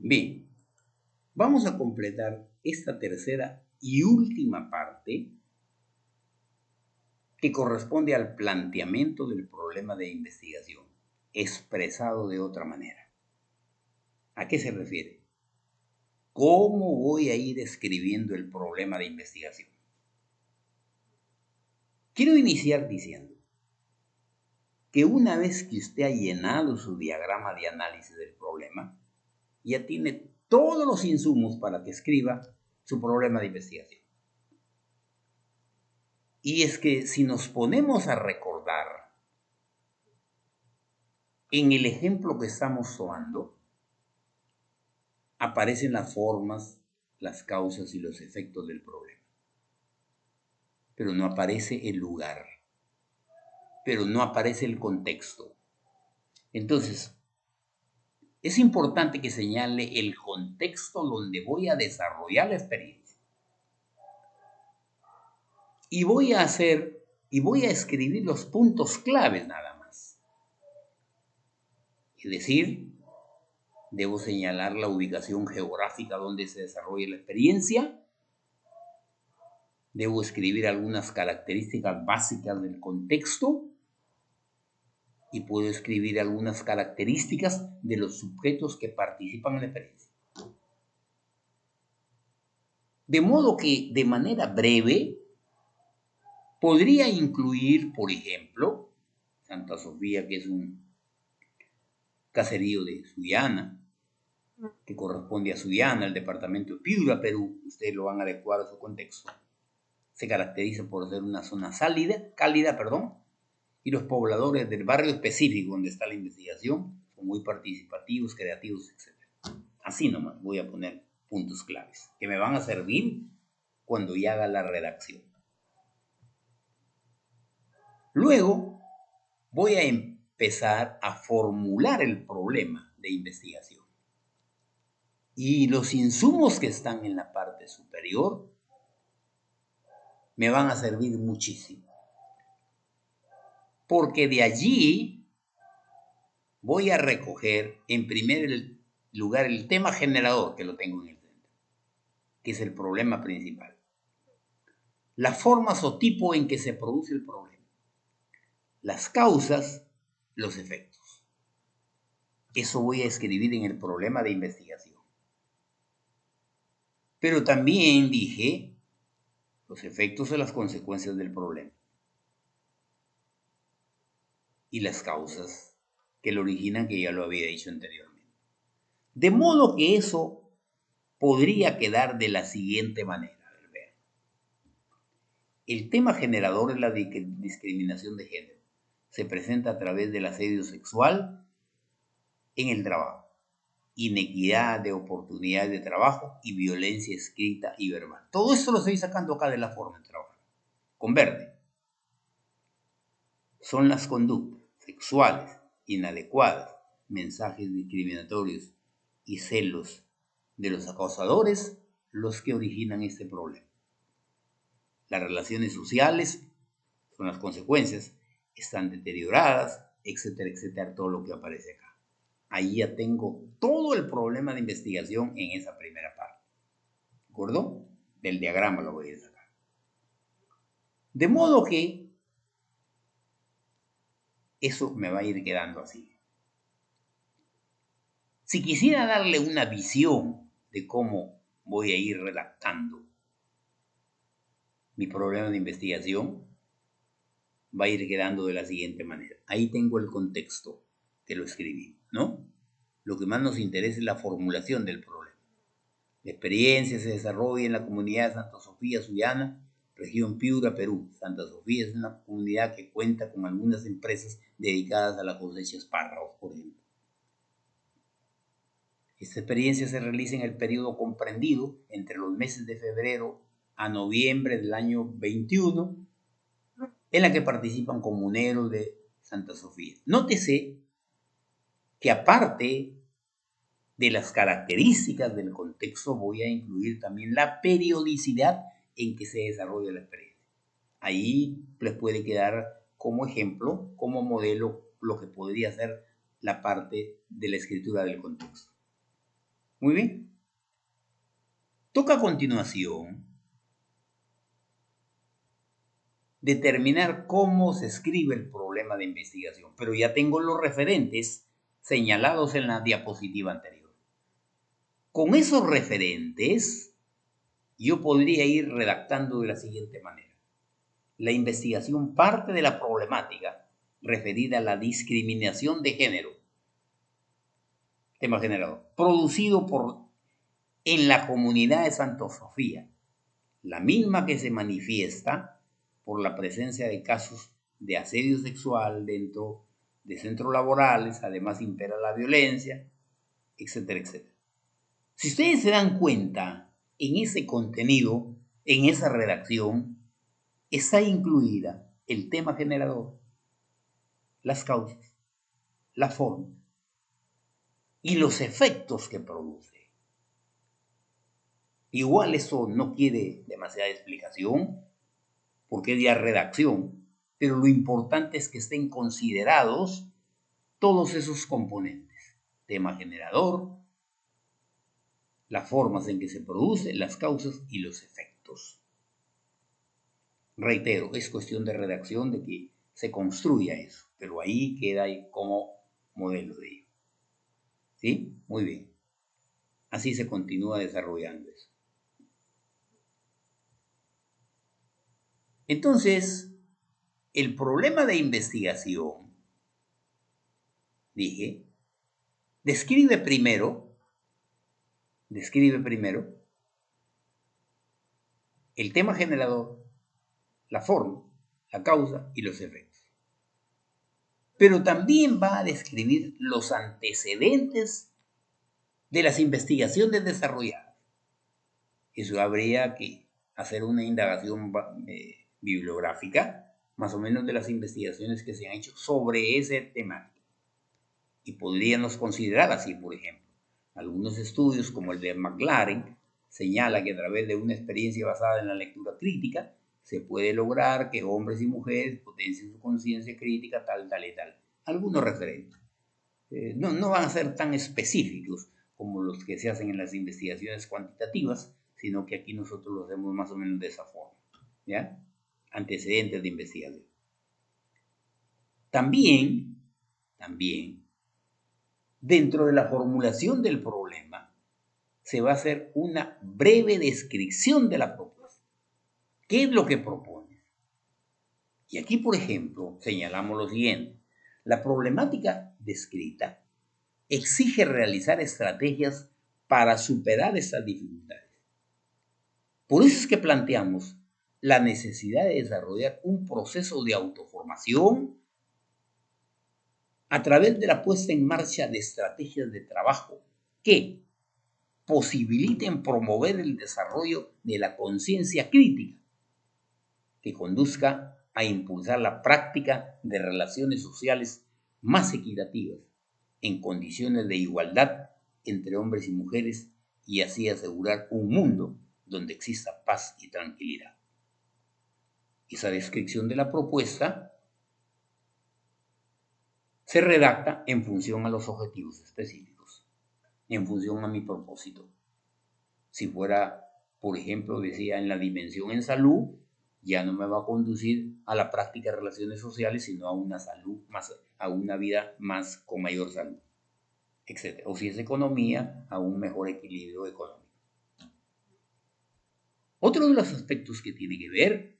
Bien, vamos a completar esta tercera y última parte que corresponde al planteamiento del problema de investigación, expresado de otra manera. ¿A qué se refiere? ¿Cómo voy a ir escribiendo el problema de investigación? Quiero iniciar diciendo que una vez que usted ha llenado su diagrama de análisis del problema, ya tiene todos los insumos para que escriba su problema de investigación. Y es que si nos ponemos a recordar en el ejemplo que estamos tomando, aparecen las formas, las causas y los efectos del problema. Pero no aparece el lugar, pero no aparece el contexto. Entonces, es importante que señale el contexto donde voy a desarrollar la experiencia. Y voy a escribir los puntos claves nada más. Es decir, debo señalar la ubicación geográfica donde se desarrolla la experiencia. Debo escribir algunas características básicas del contexto. Y puedo escribir algunas características de los sujetos que participan en la experiencia. De modo que, de manera breve, podría incluir, por ejemplo, Santa Sofía, que es un caserío de Sullana, que corresponde a Sullana, el departamento de Piura, Perú. Ustedes lo van a adecuar a su contexto. Se caracteriza por ser una zona cálida, y los pobladores del barrio específico donde está la investigación son muy participativos, creativos, etc. Así nomás voy a poner puntos claves que me van a servir cuando ya haga la redacción. Luego voy a empezar a formular el problema de investigación. Y los insumos que están en la parte superior me van a servir muchísimo. Porque de allí voy a recoger en primer lugar el tema generador, que lo tengo en el centro, que es el problema principal. Las formas o tipo en que se produce el problema. Las causas, los efectos. Eso voy a escribir en el problema de investigación. Pero también dije los efectos o las consecuencias del problema. Y las causas que lo originan, que ya lo había dicho anteriormente. De modo que eso podría quedar de la siguiente manera. El tema generador es la discriminación de género. Se presenta a través del asedio sexual en el trabajo, inequidad de oportunidades de trabajo y violencia escrita y verbal. Todo esto lo estoy sacando acá de la forma de trabajar. Con verde. Son las conductas sexuales inadecuadas, mensajes discriminatorios y celos de los acosadores los que originan este problema. Las relaciones sociales son las consecuencias, están deterioradas, etcétera, etcétera, todo lo que aparece acá. Ahí ya tengo todo el problema de investigación en esa primera parte. ¿De acuerdo? Del diagrama lo voy a sacar. De modo que eso me va a ir quedando así. Si quisiera darle una visión de cómo voy a ir redactando mi problema de investigación, va a ir quedando de la siguiente manera. Ahí tengo el contexto que lo escribí, ¿no? Lo que más nos interesa es la formulación del problema. La experiencia se desarrolla en la comunidad de Santa Sofía, Sullana, región Piura, Perú. Santa Sofía es una comunidad que cuenta con algunas empresas dedicadas a la cosecha de espárragos, por ejemplo. Esta experiencia se realiza en el periodo comprendido entre los meses de febrero a noviembre del año 21, en la que participan comuneros de Santa Sofía. Nótese que aparte de las características del contexto, voy a incluir también la periodicidad en que se desarrolla la experiencia. Ahí les puede quedar como ejemplo, como modelo, lo que podría ser la parte de la escritura del contexto. Muy bien. Toca a continuación determinar cómo se escribe el problema de investigación, pero ya tengo los referentes señalados en la diapositiva anterior. Con esos referentes, yo podría ir redactando de la siguiente manera. La investigación parte de la problemática referida a la discriminación de género, tema generador, producido en la comunidad de Santa Sofía, la misma que se manifiesta por la presencia de casos de asedio sexual dentro de centros laborales, además impera la violencia, etcétera, etcétera. Si ustedes se dan cuenta, en ese contenido, en esa redacción, está incluida el tema generador, las causas, la forma y los efectos que produce. Igual eso no quiere demasiada explicación, porque es ya redacción, pero lo importante es que estén considerados todos esos componentes. Tema generador, las formas en que se produce, las causas y los efectos. Reitero, es cuestión de redacción de que se construya eso, pero ahí queda como modelo de ello. ¿Sí? Muy bien. Así se continúa desarrollando eso. Entonces, el problema de investigación, dije, describe primero el tema generador, la forma, la causa y los efectos. Pero también va a describir los antecedentes de las investigaciones desarrolladas. Eso habría que hacer una indagación bibliográfica, más o menos de las investigaciones que se han hecho sobre ese tema. Y podríamos considerar así, por ejemplo, algunos estudios como el de McLaren señala que a través de una experiencia basada en la lectura crítica se puede lograr que hombres y mujeres potencien su conciencia crítica, tal y tal. Algunos referentes. No van a ser tan específicos como los que se hacen en las investigaciones cuantitativas, sino que aquí nosotros lo hacemos más o menos de esa forma. ¿Ya? Antecedentes de investigación. También, dentro de la formulación del problema, se va a hacer una breve descripción de la propuesta. ¿Qué es lo que propone? Y aquí, por ejemplo, señalamos lo siguiente. La problemática descrita exige realizar estrategias para superar estas dificultades. Por eso es que planteamos la necesidad de desarrollar un proceso de autoformación a través de la puesta en marcha de estrategias de trabajo que posibiliten promover el desarrollo de la conciencia crítica, que conduzca a impulsar la práctica de relaciones sociales más equitativas, en condiciones de igualdad entre hombres y mujeres, y así asegurar un mundo donde exista paz y tranquilidad. Esa descripción de la propuesta se redacta en función a los objetivos específicos, en función a mi propósito. Si fuera, por ejemplo, decía en la dimensión en salud, ya no me va a conducir a la práctica de relaciones sociales, sino a una salud más, a una vida más con mayor salud, etc. O si es economía, a un mejor equilibrio económico. Otro de los aspectos que tiene que ver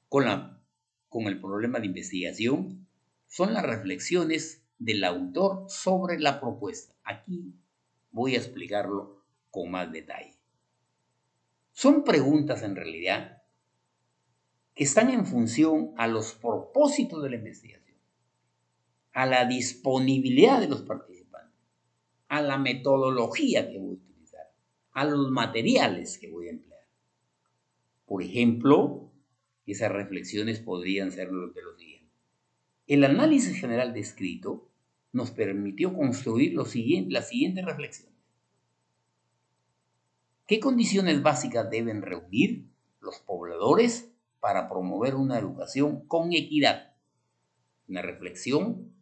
con el problema de investigación son las reflexiones del autor sobre la propuesta. Aquí voy a explicarlo con más detalle. Son preguntas en realidad que están en función a los propósitos de la investigación, a la disponibilidad de los participantes, a la metodología que voy a utilizar, a los materiales que voy a emplear. Por ejemplo, esas reflexiones podrían ser los de lo siguiente. El análisis general descrito nos permitió construir las siguientes reflexiones. ¿Qué condiciones básicas deben reunir los pobladores para promover una educación con equidad? Una reflexión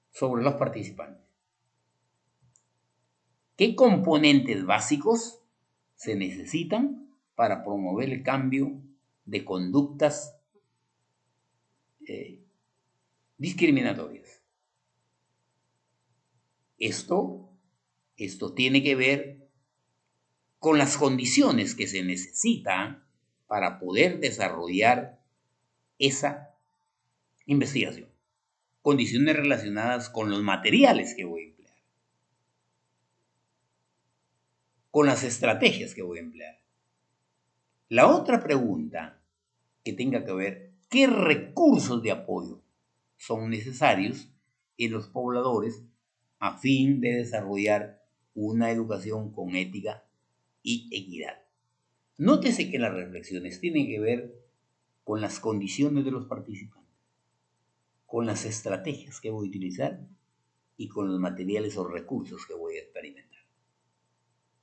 sobre los participantes. ¿Qué componentes básicos se necesitan para promover el cambio de conductas discriminatorias? Esto tiene que ver con las condiciones que se necesitan para poder desarrollar esa investigación. Condiciones relacionadas con los materiales que voy a emplear, con las estrategias que voy a emplear. La otra pregunta que tenga que ver, ¿qué recursos de apoyo son necesarios en los pobladores a fin de desarrollar una educación con ética y equidad? Nótese que las reflexiones tienen que ver con las condiciones de los participantes, con las estrategias que voy a utilizar y con los materiales o recursos que voy a experimentar.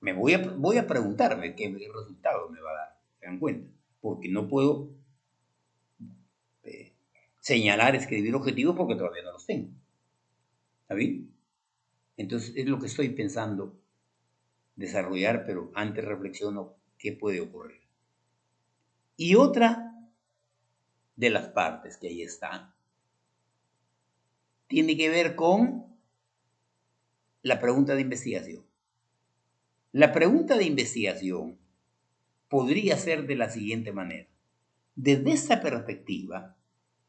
Voy a preguntarme qué resultado me va a dar, ¿se dan cuenta? Porque no puedo señalar, escribir objetivos porque todavía no los tengo. ¿Está bien? Entonces es lo que estoy pensando desarrollar, pero antes reflexiono qué puede ocurrir. Y otra de las partes que ahí están tiene que ver con la pregunta de investigación. La pregunta de investigación podría ser de la siguiente manera. Desde esta perspectiva,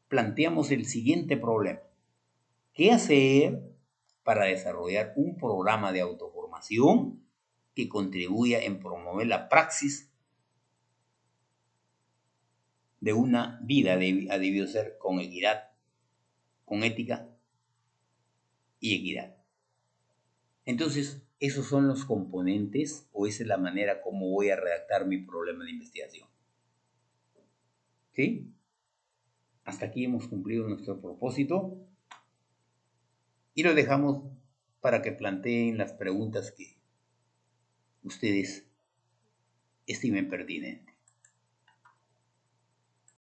planteamos el siguiente problema. ¿Qué hacer para desarrollar un programa de autoformación que contribuya en promover la praxis de una vida ha debido ser con equidad, con ética y equidad? Entonces, esos son los componentes o esa es la manera como voy a redactar mi problema de investigación. ¿Sí? Hasta aquí hemos cumplido nuestro propósito y lo dejamos para que planteen las preguntas que ustedes estimen pertinentes.